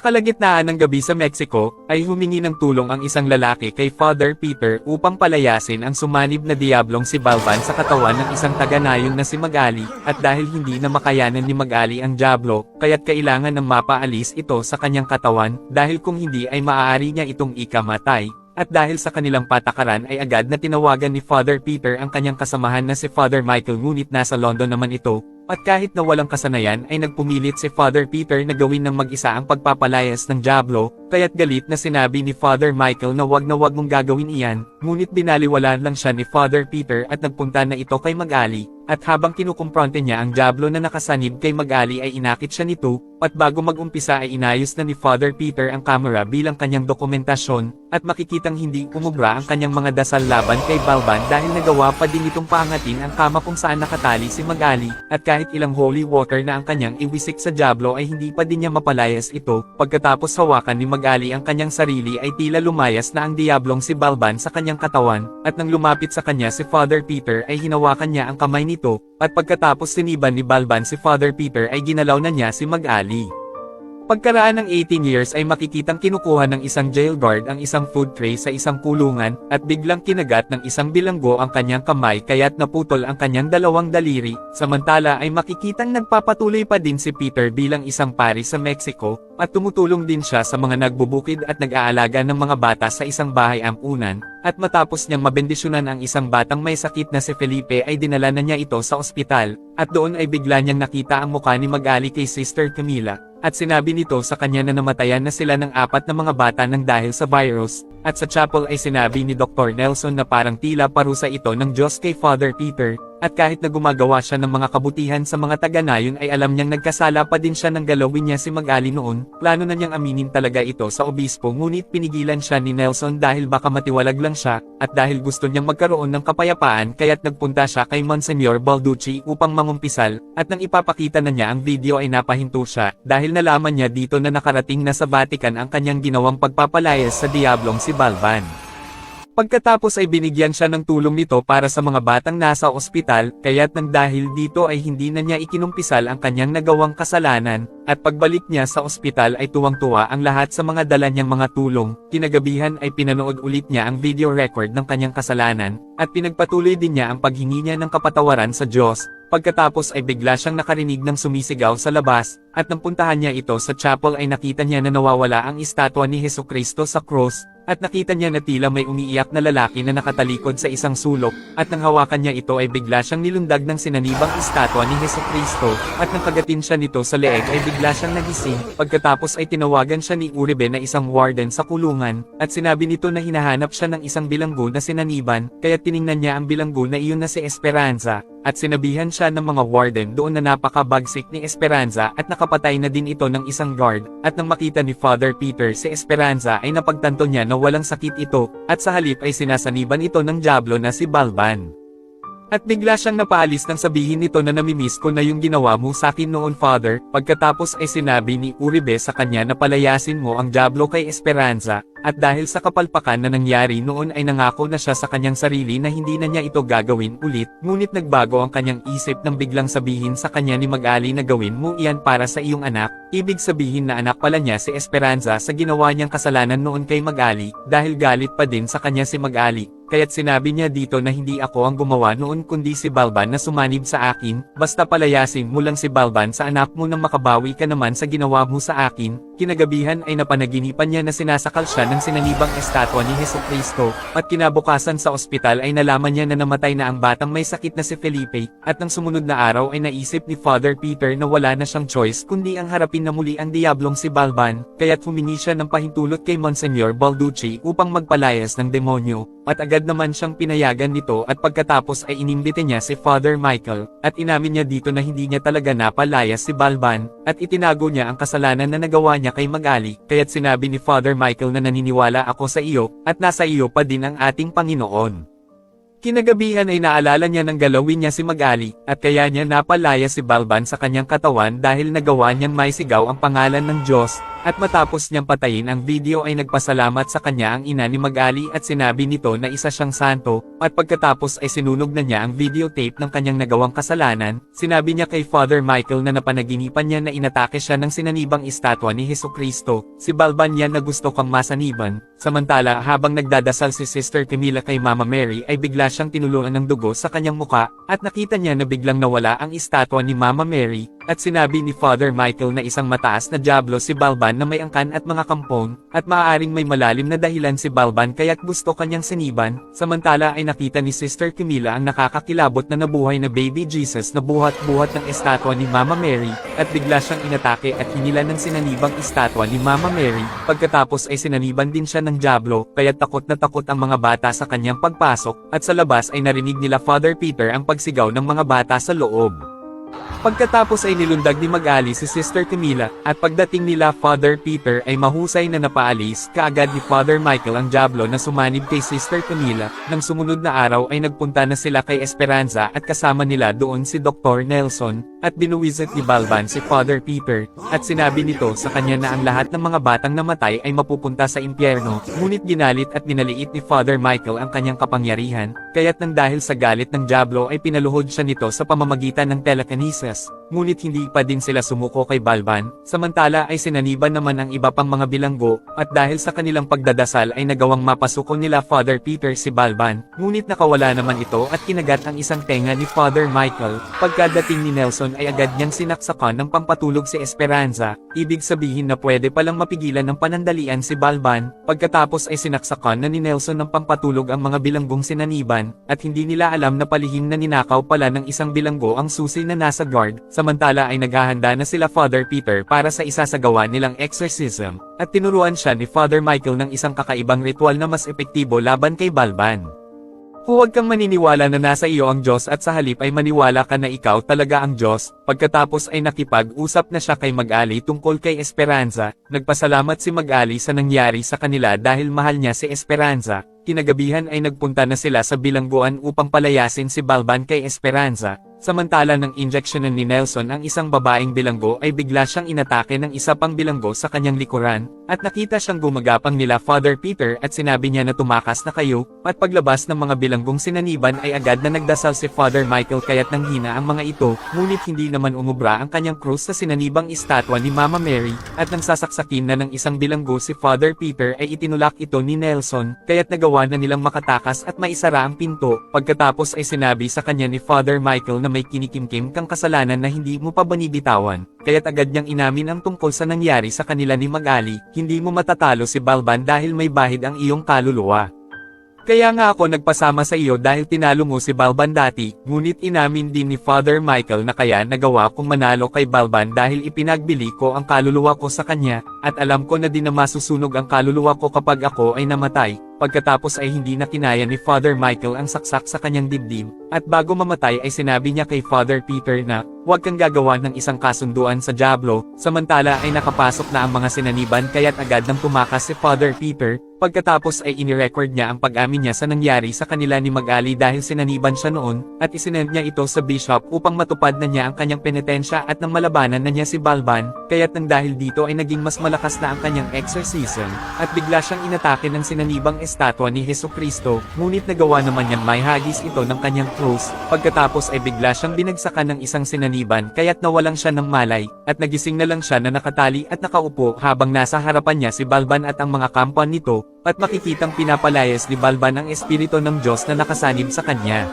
Sa kalagitnaan ng gabi sa Mexico, ay humingi ng tulong ang isang lalaki kay Father Peter upang palayasin ang sumanib na diablong si Balban sa katawan ng isang taga-nayon na si Magali, at dahil hindi na makayanan ni Magali ang diablo, kaya't kailangan ng mapaalis ito sa kanyang katawan, dahil kung hindi ay maaari niya itong ikamatay. At dahil sa kanilang patakaran ay agad na tinawagan ni Father Peter ang kanyang kasamahan na si Father Michael, ngunit nasa London naman ito. At kahit na walang kasanayan ay nagpumilit si Father Peter na gawin ng mag-isa ang pagpapalayas ng diablo, kaya't galit na sinabi ni Father Michael na wag mong gagawin iyan, ngunit binaliwalaan lang siya ni Father Peter at nagpunta na ito kay Magali, at habang kinukumpronte niya ang diablo na nakasanib kay Magali ay inakit siya nito, at bago mag-umpisa ay inayos na ni Father Peter ang kamera bilang kanyang dokumentasyon, at makikitang hindi umubra ang kanyang mga dasal laban kay Balban dahil nagawa pa din itong paangatin ang kama kung saan nakatali si Magali, at kahit ilang holy water na ang kanyang iwisik sa diablo ay hindi pa din niya mapalayas ito. Pagkatapos hawakan ni Magali ang kanyang sarili ay tila lumayas na ang diablong si Balban sa kanyang katawan, at nang lumapit sa kanya si Father Peter ay hinawakan niya ang kamay nito, at pagkatapos siniban ni Balban si Father Peter ay ginalaw na niya si Magali. Pagkaraan ng 18 years ay makikitang kinukuha ng isang jail guard ang isang food tray sa isang kulungan, at biglang kinagat ng isang bilanggo ang kanyang kamay kaya't naputol ang kanyang dalawang daliri. Samantala ay makikitang nagpapatuloy pa din si Peter bilang isang pari sa Mexico, at tumutulong din siya sa mga nagbubukid at nag-aalaga ng mga bata sa isang bahay ampunan, at matapos niyang mabendisyonan ang isang batang may sakit na si Felipe ay dinala na niya ito sa ospital, at doon ay bigla niyang nakita ang mukha ni Magali kay Sister Camila. At sinabi nito sa kanya na namatayan na sila ng 4 na mga bata nang dahil sa virus, at sa chapel ay sinabi ni Dr. Nelson na parang tila parusa ito ng Diyos kay Father Peter, at kahit na gumagawa siya ng mga kabutihan sa mga taga-nayon ay alam niyang nagkasala pa din siya nang galawin niya si Magali noon. Plano na niyang aminin talaga ito sa obispo, ngunit pinigilan siya ni Nelson dahil baka matiwalag lang siya, at dahil gusto niyang magkaroon ng kapayapaan kaya't nagpunta siya kay Monsignor Balducci upang mangumpisal, at nang ipapakita na niya ang video ay napahinto siya, dahil nalaman niya dito na nakarating na sa Vatican ang kanyang ginawang pagpapalayas sa diablong si Balban. Pagkatapos ay binigyan siya ng tulong nito para sa mga batang nasa ospital, kaya't nang dahil dito ay hindi na niya ikinumpisal ang kanyang nagawang kasalanan, at pagbalik niya sa ospital ay tuwang-tuwa ang lahat sa mga dala niyang mga tulong. Kinagabihan ay pinanood ulit niya ang video record ng kanyang kasalanan, at pinagpatuloy din niya ang paghingi niya ng kapatawaran sa Diyos. Pagkatapos ay bigla siyang nakarinig ng sumisigaw sa labas, at nang puntahan niya ito sa chapel ay nakita niya na nawawala ang estatwa ni Hesukristo sa cross, at nakita niya na tila may umiiyak na lalaki na nakatalikod sa isang sulok, at nang hawakan niya ito ay bigla siyang nilundag ng sinanibang estatwa ni Hesukristo, at nang kagatin siya nito sa leeg ay bigla siyang nagising. Pagkatapos ay tinawagan siya ni Uribe na isang warden sa kulungan, at sinabi nito na hinahanap siya ng isang bilanggo na sinaniban, kaya tiningnan niya ang bilanggo na iyon na si Esperanza, at sinabihan siya ng mga warden doon na napakabagsik ni Esperanza at nakapatay na din ito ng isang guard, at nang makita ni Father Peter si Esperanza ay napagtanto niya na walang sakit ito, at sa halip ay sinasaniban ito ng diablo na si Balban. At bigla siyang napaalis nang sabihin nito na namimiss ko na yung ginawa mo sa akin noon, Father. Pagkatapos ay sinabi ni Uribe sa kanya na palayasin mo ang diablo kay Esperanza, at dahil sa kapalpakan na nangyari noon ay nangako na siya sa kanyang sarili na hindi na niya ito gagawin ulit, ngunit nagbago ang kanyang isip nang biglang sabihin sa kanya ni Magali na gawin mo iyan para sa iyong anak. Ibig sabihin na anak pala niya si Esperanza sa ginawa niyang kasalanan noon kay Magali, dahil galit pa din sa kanya si Magali. Kaya't sinabi niya dito na hindi ako ang gumawa noon kundi si Balban na sumanib sa akin, basta palayasin mo lang si Balban sa anak mo nang makabawi ka naman sa ginawa mo sa akin. Kinagabihan ay napanaginipan niya na sinasakal siya ng sinanibang estatwa ni Hesukristo, at kinabukasan sa ospital ay nalaman niya na namatay na ang batang may sakit na si Felipe, at nang sumunod na araw ay naisip ni Father Peter na wala na siyang choice kundi ang harapin na muli ang diablong si Balban, kaya't humingi siya ng pahintulot kay Monsignor Balducci upang magpalayas ng demonyo, at agad naman siyang pinayagan nito, at pagkatapos ay inimbite niya si Father Michael, at inamin niya dito na hindi niya talaga napalayas si Balban, at itinago niya ang kasalanan na nagawa niya kay Magali, kaya't sinabi ni Father Michael na naniniwala ako sa iyo, at nasa iyo pa din ang ating Panginoon. Kinagabihan ay naalala niya ng galawin niya si Magali, at kaya niya napalaya si Balban sa kanyang katawan dahil nagawa niyang maisigaw ang pangalan ng Diyos, At matapos niyang patayin ang video ay nagpasalamat sa kanya ang ina ni Magali at sinabi nito na isa siyang santo, at pagkatapos ay sinunog na niya ang videotape ng kanyang nagawang kasalanan. Sinabi niya kay Father Michael na napanaginipan niya na inatake siya ng sinanibang estatwa ni Hesukristo. Si Balban yan na gusto kang masaniban. Samantala habang nagdadasal si Sister Camila kay Mama Mary ay bigla siyang tinuluan ng dugo sa kanyang muka, at nakita niya na biglang nawala ang estatwa ni Mama Mary, at sinabi ni Father Michael na isang mataas na dyablo si Balban na may angkan at mga kampon, at maaaring may malalim na dahilan si Balban kaya't gusto kanyang siniban. Samantala ay nakita ni Sister Camila ang nakakakilabot na nabuhay na baby Jesus na buhat-buhat ng estatwa ni Mama Mary, at bigla siyang inatake at hinila ng sinanibang estatwa ni Mama Mary. Pagkatapos ay sinaniban din siya ng dyablo, kaya't takot na takot ang mga bata sa kanyang pagpasok, at sa labas ay narinig nila Father Peter ang pagsigaw ng mga bata sa loob. Pagkatapos ay nilundag ni Magali si Sister Camila, at pagdating nila Father Peter ay mahusay na napaalis kaagad ni Father Michael ang dyablo na sumanib kay Sister Camila. Nang sumunod na araw ay nagpunta na sila kay Esperanza at kasama nila doon si Dr. Nelson, at binuwisit ni Balban si Father Peter, at sinabi nito sa kanya na ang lahat ng mga batang namatay ay mapupunta sa impyerno, ngunit ginalit at minaliit ni Father Michael ang kanyang kapangyarihan, kaya't nang dahil sa galit ng dyablo ay pinaluhod siya nito sa pamamagitan ng telekinesis. Ngunit hindi pa din sila sumuko kay Balban, samantala ay sinaniban naman ang iba pang mga bilanggo, at dahil sa kanilang pagdadasal ay nagawang mapasuko nila Father Peter si Balban, ngunit nakawala naman ito at kinagat ang isang tenga ni Father Michael. Pagkadating ni Nelson ay agad niyang sinaksakan ng pampatulog si Esperanza, ibig sabihin na pwede palang mapigilan ng panandalian si Balban. Pagkatapos ay sinaksakan na ni Nelson ng pampatulog ang mga bilanggong sinaniban, at hindi nila alam na palihim na ninakaw pala ng isang bilanggo ang susi na nasa guard. Samantala ay naghahanda na sila Father Peter para sa isasagawa nilang exorcism, at tinuruan siya ni Father Michael ng isang kakaibang ritual na mas epektibo laban kay Balban. Huwag kang maniniwala na nasa iyo ang Diyos at sa halip ay maniwala ka na ikaw talaga ang Diyos. Pagkatapos ay nakipag-usap na siya kay Magali tungkol kay Esperanza. Nagpasalamat si Magali sa nangyari sa kanila dahil mahal niya si Esperanza. Kinagabihan ay nagpunta na sila sa bilangguan upang palayasin si Balban kay Esperanza. Samantala ng injeksyonan ni Nelson ang isang babaeng bilanggo ay bigla siyang inatake ng isa pang bilanggo sa kanyang likuran, at nakita siyang gumagapang nila Father Peter at sinabi niya na tumakas na kayo, at paglabas ng mga bilanggong sinaniban ay agad na nagdasal si Father Michael kaya't nanghina ang mga ito, ngunit hindi naman umubra ang kanyang krus sa sinanibang estatwa ni Mama Mary, at nang sasaksakin na ng isang bilanggo si Father Peter ay itinulak ito ni Nelson, kaya't nagawa na nilang makatakas at maisara ang pinto. Pagkatapos ay sinabi sa kanya ni Father Michael na may kinikimkim kang kasalanan na hindi mo pa banibitawan, kaya't agad niyang inamin ang tungkol sa nangyari sa kanila ni Magali. Hindi mo matatalo si Balban dahil may bahid ang iyong kaluluwa. Kaya nga ako nagpasama sa iyo dahil tinalo mo si Balban dati, ngunit inamin din ni Father Michael na kaya nagawa kong manalo kay Balban dahil ipinagbili ko ang kaluluwa ko sa kanya, at alam ko na din na masusunog ang kaluluwa ko kapag ako ay namatay. Pagkatapos ay hindi na kinaya ni Father Michael ang saksak sa kanyang dibdib, at bago mamatay ay sinabi niya kay Father Peter na, huwag kang gagawa ng isang kasunduan sa dyablo. Samantala ay nakapasok na ang mga sinaniban kaya't agad nang tumakas si Father Peter. Pagkatapos ay inirecord niya ang pag-amin niya sa nangyari sa kanila ni Magali dahil sinaniban siya noon, at isinend niya ito sa bishop upang matupad na niya ang kanyang penitensya at nang malabanan na niya si Balban, kaya't nang dahil dito ay naging mas malakas na ang kanyang exorcism, at bigla siyang inatake ng sinanibang estatwa ni Hesukristo, ngunit nagawa naman niyang maihagis ito ng kanyang krus. Pagkatapos ay bigla siyang binagsakan ng isang sinaniban kaya't nawalan siya ng malay, at nagising na lang siya na nakatali at nakaupo habang nasa harapan niya si Balban at ang mga kampan nito, at makikitang pinapalayas ni Balban ang espiritu ng Diyos na nakasanib sa kanya.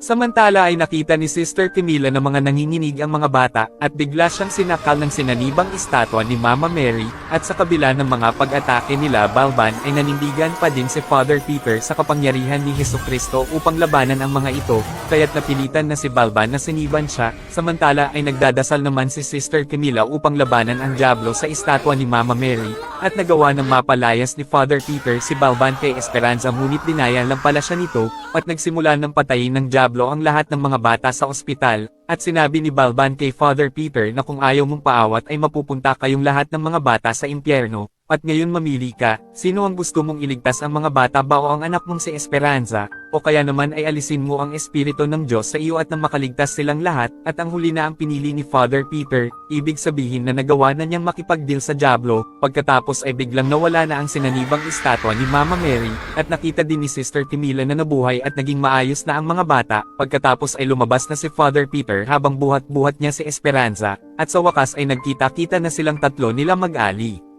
Samantala ay nakita ni Sister Camila na mga nanginginig ang mga bata, at bigla siyang sinakal ng sinanibang estatwa ni Mama Mary, at sa kabila ng mga pag-atake nila Balban ay nanindigan pa din si Father Peter sa kapangyarihan ni Hesukristo upang labanan ang mga ito, kaya't napilitan na si Balban na siniban siya. Samantala ay nagdadasal naman si Sister Camila upang labanan ang dyablo sa estatwa ni Mama Mary, at nagawa ng mapalayas ni Father Peter si Balban kay Esperanza, ngunit dinaya lang pala siya nito, at nagsimula ng patayin ng dyablo ang lahat ng mga bata sa ospital, at sinabi ni Balban kay Father Peter na kung ayaw mong paawat ay mapupunta kayong lahat ng mga bata sa impyerno. At ngayon mamili ka, sino ang gusto mong iligtas, ang mga bata ba o ang anak mong si Esperanza, o kaya naman ay alisin mo ang espiritu ng Diyos sa iyo at nang makaligtas silang lahat, at ang huli na ang pinili ni Father Peter, ibig sabihin na nagawa na niyang makipagdeal sa dyablo, pagkatapos ay biglang nawala na ang sinanibang estatwa ni Mama Mary, at nakita din ni Sister Camila na nabuhay at naging maayos na ang mga bata, pagkatapos ay lumabas na si Father Peter habang buhat-buhat niya si Esperanza, at sa wakas ay nagkita-kita na silang tatlo nila mag-ali.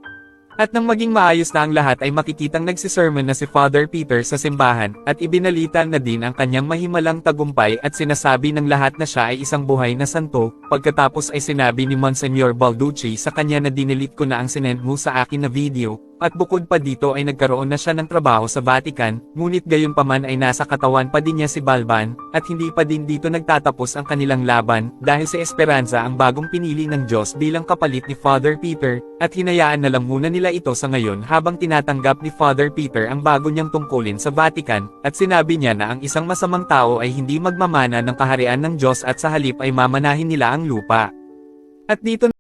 At nang maging maayos na ang lahat ay makikitang nagsisermon na si Father Peter sa simbahan, at ibinalita na din ang kanyang mahimalang tagumpay at sinasabi ng lahat na siya ay isang buhay na santo, pagkatapos ay sinabi ni Monsignor Balducci sa kanya na dinilit ko na ang sinend mo sa akin na video, at bukod pa dito ay nagkaroon na siya ng trabaho sa Vatican, ngunit gayunpaman ay nasa katawan pa din niya si Balban, at hindi pa din dito nagtatapos ang kanilang laban, dahil si Esperanza ang bagong pinili ng Diyos bilang kapalit ni Father Peter, at hinayaan na lang muna nila ito sa ngayon habang tinatanggap ni Father Peter ang bago niyang tungkulin sa Vatican, at sinabi niya na ang isang masamang tao ay hindi magmamana ng kaharian ng Diyos at sa halip ay mamanahin nila ang lupa. At dito